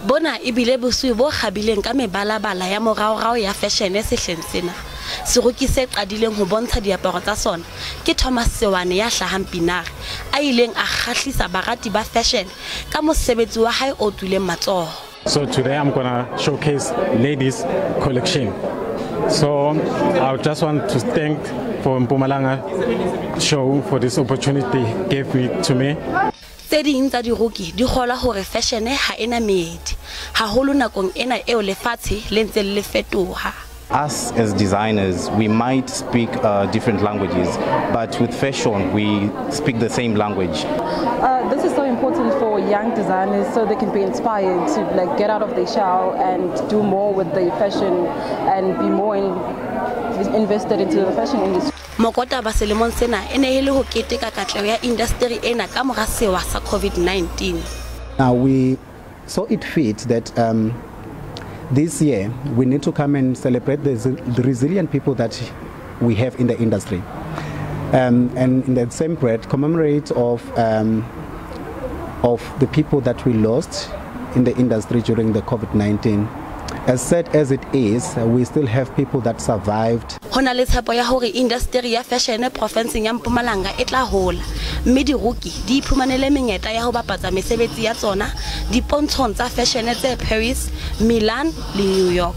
Bona ebile bosui bo kgabileng ka mebalabala ya moraorao ya Feshene sehleng sena. Seroki se qadileng ho bontsha diaparo tsa sona ke Thomas Sewane ya hlahang Pinare a ileng a kgahlisa barati ba fashion ka mosebetsi wa hae o tuleng matsoho. So today I'm gonna showcase ladies collection. So I just want to thank for Mpumalanga show for this opportunity gave to me. Tse ding tsa diroki di kgola hore Feshene ha ena meedi haholo nakong ena eo lefatshe le ntse le fetoha. Us as designers, we might speak different languages, but with fashion, we speak the same language. This is so important for young designers so they can be inspired to get out of their shell and do more with the fashion and be more invested into the fashion industry. Mokotaba selemo sena ene hele ho keteka katleho ya indaseteri ena ka mora sewa sa COVID-19. Now we saw it fit that this year we need to come and celebrate the resilient people that we have in the industry, and in that same breath commemorate of the people that we lost in the industry during the COVID-19. As sad as it is, we still have people that survived. Hona le tshepo ya hore industry ya fashion province ya Mpumalanga e tla hola, mme diroki di iphumanele menyetla ya ho bapatsa mesebetsi ya tsona dipontshong tsa fashion tse Paris, Milan le New York.